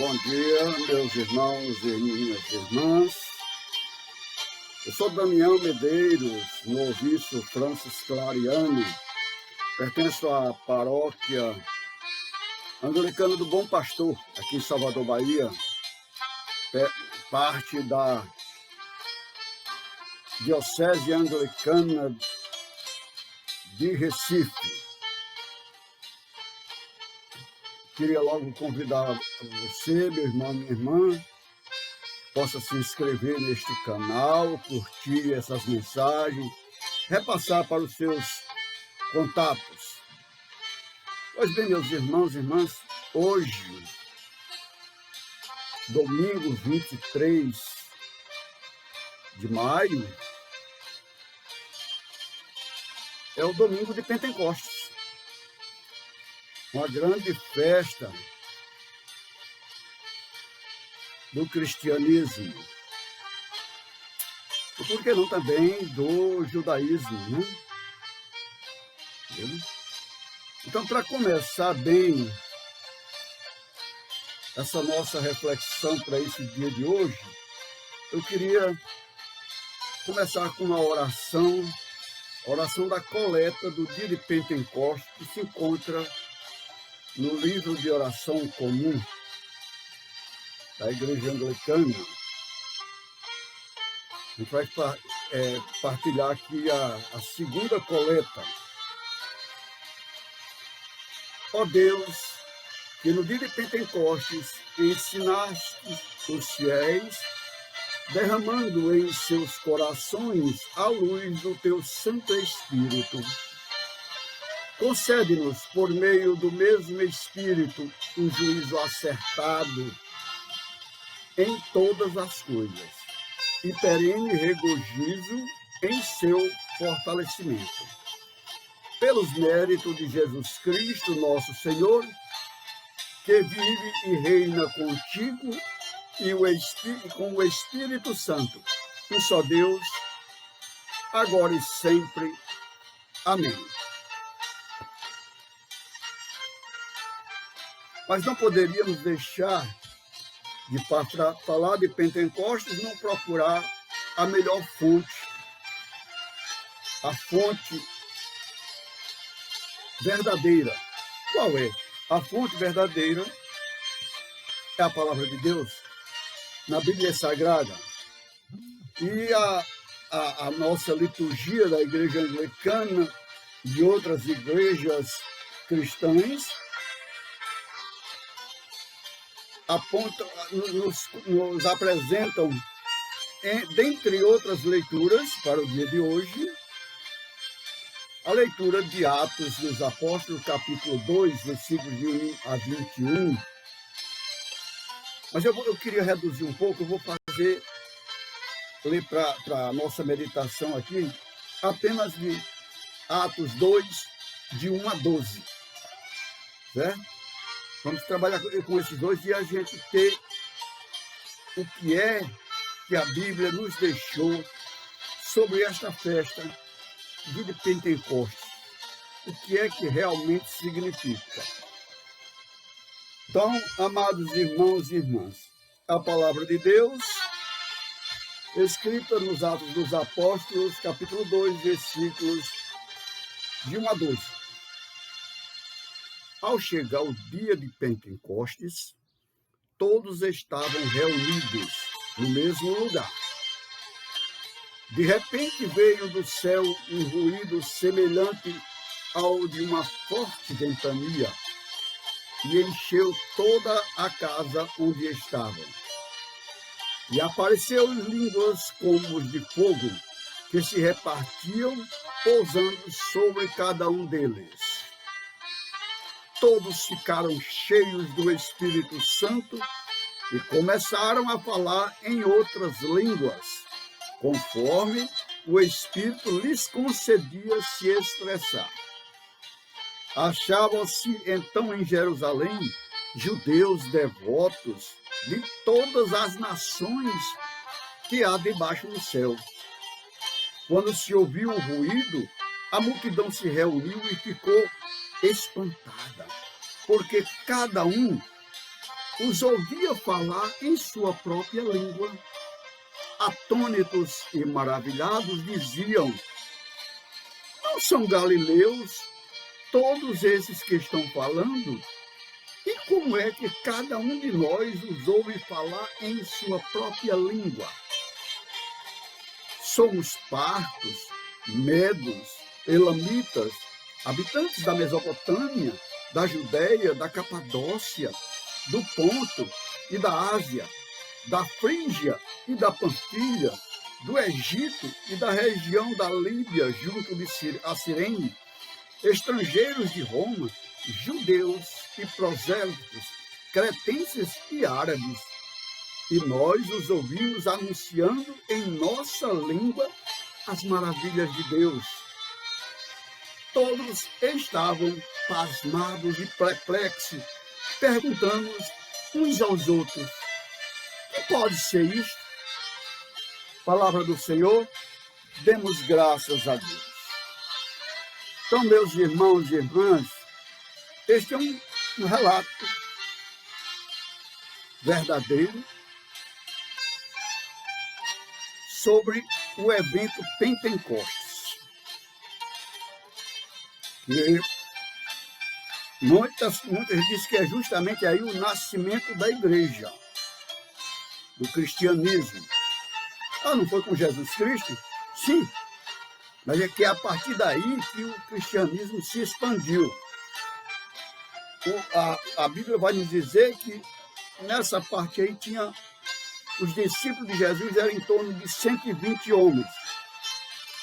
Bom dia, meus irmãos e minhas irmãs. Eu sou Damião Medeiros, noviço Francis Clariani, pertenço à paróquia anglicana do Bom Pastor, aqui em Salvador, Bahia, parte da Diocese Anglicana de Recife. Queria logo convidar você, meu irmão, minha irmã, possa se inscrever neste canal, curtir essas mensagens, repassar para os seus contatos. Pois bem, meus irmãos e irmãs, hoje, domingo 23 de maio, é o domingo de Pentecostes, uma grande festa do cristianismo, e por que não também do judaísmo, né? Então, para começar bem essa nossa reflexão para esse dia de hoje, eu queria começar com uma oração da coleta do dia de Pentecostes, que se encontra no livro de oração comum da Igreja Anglicana. A gente vai partilhar aqui a segunda coleta. Ó Deus, que no dia de Pentecostes ensinaste os fiéis, derramando em seus corações a luz do teu Santo Espírito. Concede-nos, por meio do mesmo Espírito, um juízo acertado em todas as coisas e perene regozijo em seu fortalecimento. Pelos méritos de Jesus Cristo, nosso Senhor, que vive e reina contigo e com o Espírito Santo, um só Deus, agora e sempre. Amém. Mas não poderíamos deixar de falar de Pentecostes, não procurar a melhor fonte, a fonte verdadeira. Qual é? A fonte verdadeira é a palavra de Deus, na Bíblia Sagrada. E a nossa liturgia da Igreja Anglicana e de outras igrejas cristãs nos apresentam, dentre outras leituras para o dia de hoje, a leitura de Atos dos Apóstolos, capítulo 2, versículos de 1 a 21. Mas eu queria reduzir um pouco, eu vou ler para a nossa meditação aqui, apenas de Atos 2, de 1 a 12. Certo? Vamos trabalhar com esses dois e a gente ter o que é que a Bíblia nos deixou sobre esta festa de Pentecostes. O que é que realmente significa. Então, amados irmãos e irmãs, a palavra de Deus, escrita nos Atos dos Apóstolos, capítulo 2, versículos de 1 a 12. Ao chegar o dia de Pentecostes, todos estavam reunidos no mesmo lugar. De repente veio do céu um ruído semelhante ao de uma forte ventania e encheu toda a casa onde estavam. E apareceu línguas como de fogo, que se repartiam, pousando sobre cada um deles. Todos ficaram cheios do Espírito Santo e começaram a falar em outras línguas, conforme o Espírito lhes concedia se expressar. Achavam-se então em Jerusalém judeus devotos de todas as nações que há debaixo do céu. Quando se ouviu o ruído, a multidão se reuniu e ficou espantada, porque cada um os ouvia falar em sua própria língua. Atônitos e maravilhados diziam: não são galileus todos esses que estão falando? E como é que cada um de nós os ouve falar em sua própria língua? Somos partos, medos, elamitas, habitantes da Mesopotâmia, da Judéia, da Capadócia, do Ponto e da Ásia, da Frígia e da Panfilha, do Egito e da região da Líbia, junto de Cirene, estrangeiros de Roma, judeus e prosélitos, cretenses e árabes. E nós os ouvimos anunciando em nossa língua as maravilhas de Deus. Todos estavam pasmados e perplexos, perguntando uns aos outros: que pode ser isto? Palavra do Senhor, demos graças a Deus. Então, meus irmãos e irmãs, este é um relato verdadeiro sobre o evento Pentecostes. E muitas dizem que é justamente aí o nascimento da igreja, do cristianismo. Não foi com Jesus Cristo? Sim, mas é que é a partir daí que o cristianismo se expandiu. A Bíblia vai nos dizer que nessa parte aí tinha os discípulos de Jesus, eram em torno de 120 homens.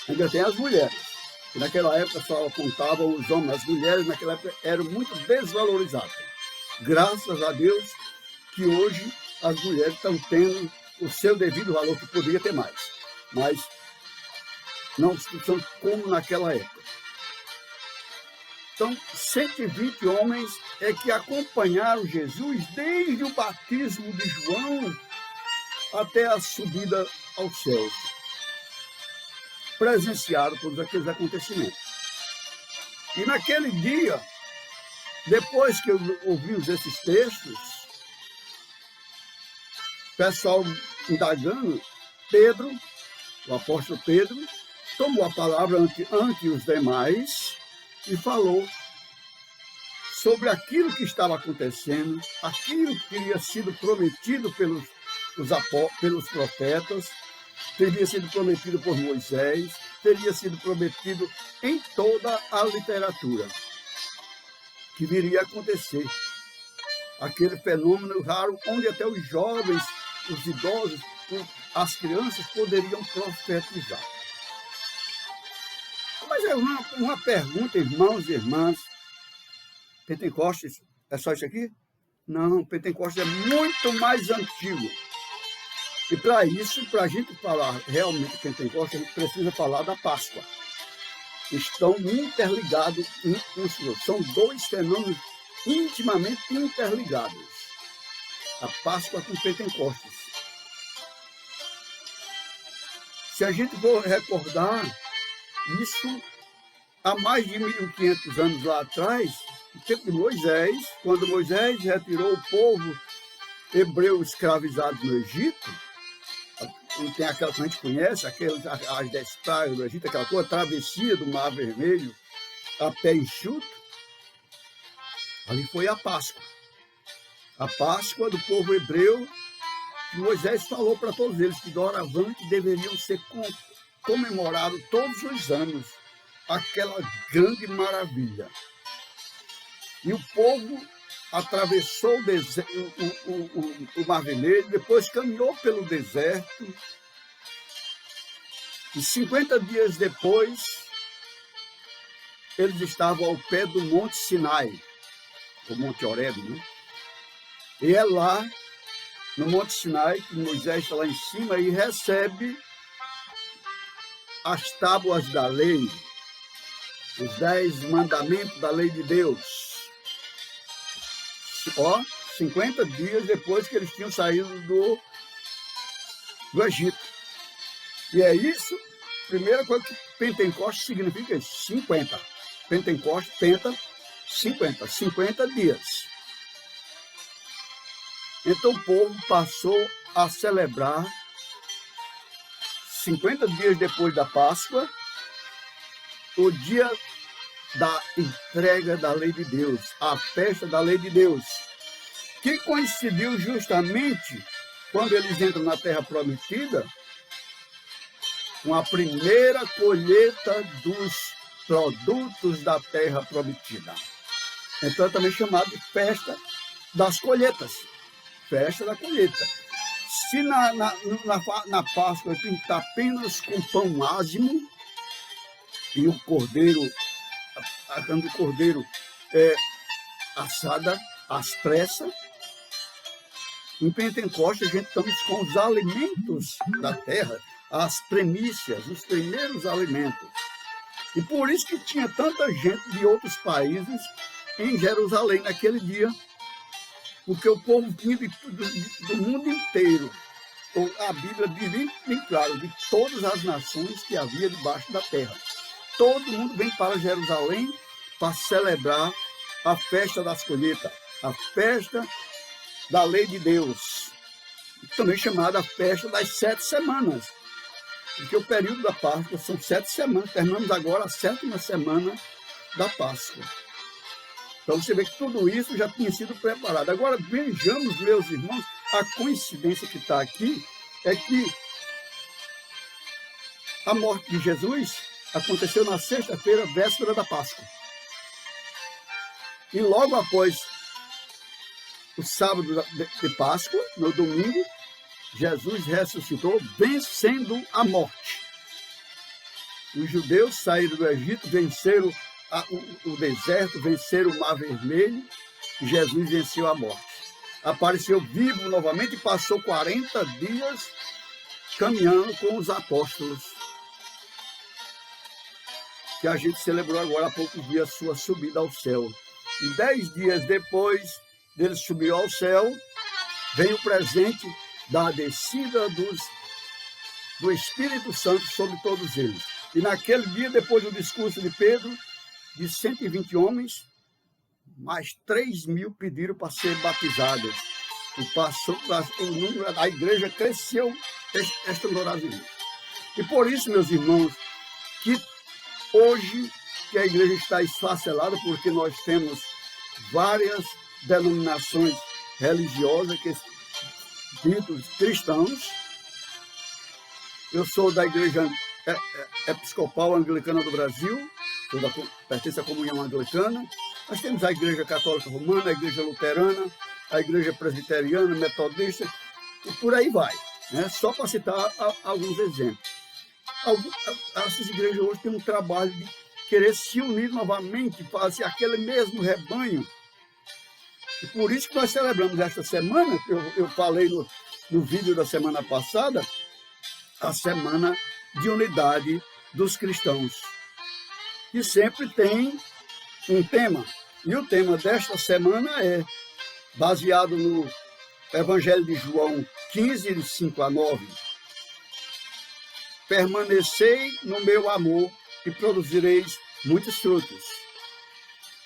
Ainda tem as mulheres, que naquela época só contavam os homens. As mulheres naquela época eram muito desvalorizadas. Graças a Deus que hoje as mulheres estão tendo o seu devido valor, que poderia ter mais, mas não são como naquela época. Então, 120 homens é que acompanharam Jesus desde o batismo de João até a subida aos céus. Presenciaram todos aqueles acontecimentos. E naquele dia, depois que ouvimos esses textos, o pessoal indagando, Pedro, o apóstolo Pedro, tomou a palavra ante os demais e falou sobre aquilo que estava acontecendo, aquilo que teria sido prometido pelos profetas, teria sido prometido por Moisés, teria sido prometido em toda a literatura, que viria a acontecer. Aquele fenômeno raro onde até os jovens, os idosos, as crianças poderiam profetizar. Mas é uma pergunta, irmãos e irmãs. Pentecostes é só isso aqui? Não, Pentecostes é muito mais antigo. E para isso, para a gente falar realmente Pentecostes, a gente precisa falar da Páscoa. Estão interligados uns com os outros. São dois fenômenos intimamente interligados. A Páscoa com Pentecostes. Se a gente for recordar isso, há mais de 1.500 anos lá atrás, no tempo de Moisés, quando Moisés retirou o povo hebreu escravizado no Egito, e tem aquela que a gente conhece, as 10 pragas do Egito, aquela coisa, travessia do Mar Vermelho a pé enxuto, ali foi a Páscoa. A Páscoa do povo hebreu, que Moisés falou para todos eles que doravante deveriam ser comemorados todos os anos, aquela grande maravilha. E o povo atravessou o Mar Vermelho, depois caminhou pelo deserto, e 50 dias depois, eles estavam ao pé do Monte Sinai, o Monte Horebe, né? E é lá, no Monte Sinai, que Moisés está lá em cima e recebe as tábuas da lei, os 10 mandamentos da lei de Deus. 50 dias depois que eles tinham saído do Egito. E é isso, primeira coisa que Pentecostes significa é 50. Pentecostes, 50 dias. Então o povo passou a celebrar 50 dias depois da Páscoa, o dia da entrega da lei de Deus, a festa da lei de Deus, que coincidiu justamente quando eles entram na Terra Prometida, com a primeira colheita dos produtos da Terra Prometida. Então é também chamado de festa das colheitas, festa da colheita. Se na Páscoa tem que estar apenas com pão ázimo e o cordeiro, a carne do cordeiro assada às pressas, em Pentecostes a gente estamos com os alimentos da terra, as primícias, os primeiros alimentos. E por isso que tinha tanta gente de outros países em Jerusalém naquele dia, porque o povo vinha do mundo inteiro. A Bíblia diz bem claro, de todas as nações que havia debaixo da terra. Todo mundo vem para Jerusalém para celebrar a festa das colheitas, a festa da lei de Deus, também chamada a festa das 7 semanas, porque o período da Páscoa são 7 semanas, terminamos agora a 7ª semana da Páscoa. Então você vê que tudo isso já tinha sido preparado. Agora vejamos, meus irmãos, a coincidência que está aqui é que a morte de Jesus aconteceu na sexta-feira, véspera da Páscoa. E logo após o sábado de Páscoa, no domingo, Jesus ressuscitou, vencendo a morte. Os judeus saíram do Egito, venceram o deserto, venceram o Mar Vermelho, e Jesus venceu a morte. Apareceu vivo novamente e passou 40 dias caminhando com os apóstolos, que a gente celebrou agora há poucos dias sua subida ao céu. E 10 dias depois dele subir ao céu, vem o presente da descida do Espírito Santo sobre todos eles. E naquele dia, depois do discurso de Pedro, de 120 homens, mais 3.000 pediram para ser batizados. E o número da igreja cresceu estrondosamente. E por isso, meus irmãos, que hoje que a igreja está esfacelada, porque nós temos várias denominações religiosas, ditos cristãos. Eu sou da Igreja Episcopal Anglicana do Brasil, pertenço à Comunhão Anglicana. Nós temos a Igreja Católica Romana, a Igreja Luterana, a Igreja Presbiteriana, Metodista, e por aí vai, né? Só para citar alguns exemplos. Essas igrejas hoje têm um trabalho de querer se unir novamente, fazer aquele mesmo rebanho. E por isso que nós celebramos esta semana, eu falei no vídeo da semana passada, a Semana de Unidade dos Cristãos, que sempre tem um tema. E o tema desta semana é baseado no Evangelho de João 15, de 5 a 9. Permanecei no meu amor e produzireis muitos frutos.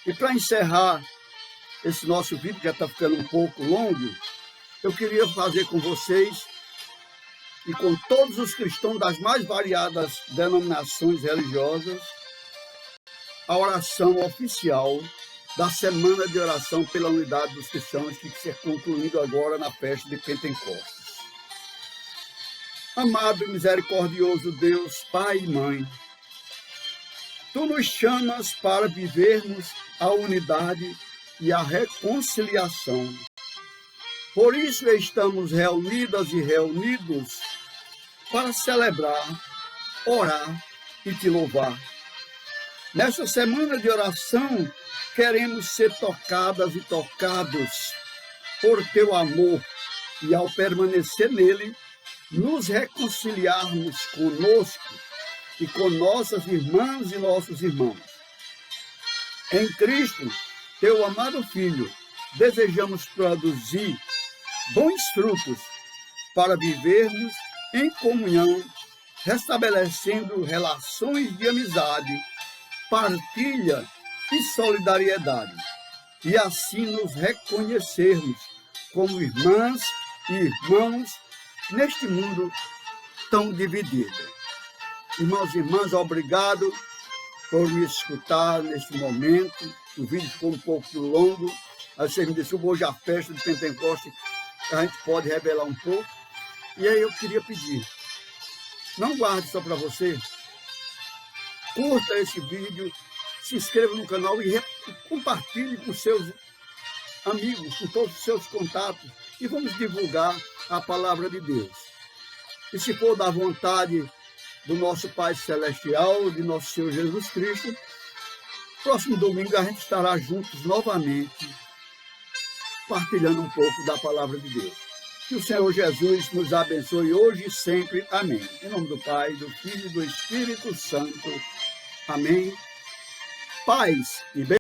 E para encerrar esse nosso vídeo, que já está ficando um pouco longo, eu queria fazer com vocês e com todos os cristãos das mais variadas denominações religiosas a oração oficial da Semana de Oração pela Unidade dos Cristãos, que vai ser concluído agora na festa de Pentecostes. Amado e misericordioso Deus, Pai e Mãe, Tu nos chamas para vivermos a unidade e a reconciliação. Por isso estamos reunidas e reunidos para celebrar, orar e Te louvar. Nesta semana de oração, queremos ser tocadas e tocados por Teu amor e, ao permanecer nele, nos reconciliarmos conosco e com nossas irmãs e nossos irmãos. Em Cristo, Teu amado Filho, desejamos produzir bons frutos para vivermos em comunhão, restabelecendo relações de amizade, partilha e solidariedade, e assim nos reconhecermos como irmãs e irmãos neste mundo tão dividido. Irmãos e irmãs, obrigado por me escutar neste momento. O vídeo ficou um pouco longo. Aí você me disse, hoje a festa de Pentecoste, a gente pode revelar um pouco. E aí eu queria pedir, não guarde só para você, curta esse vídeo, se inscreva no canal e compartilhe com seus amigos, com todos os seus contatos, e vamos divulgar a palavra de Deus. E se for da vontade do nosso Pai Celestial, de nosso Senhor Jesus Cristo, próximo domingo a gente estará juntos novamente, partilhando um pouco da palavra de Deus. Que o Senhor Jesus nos abençoe hoje e sempre. Amém. Em nome do Pai, do Filho e do Espírito Santo. Amém. Paz e bem.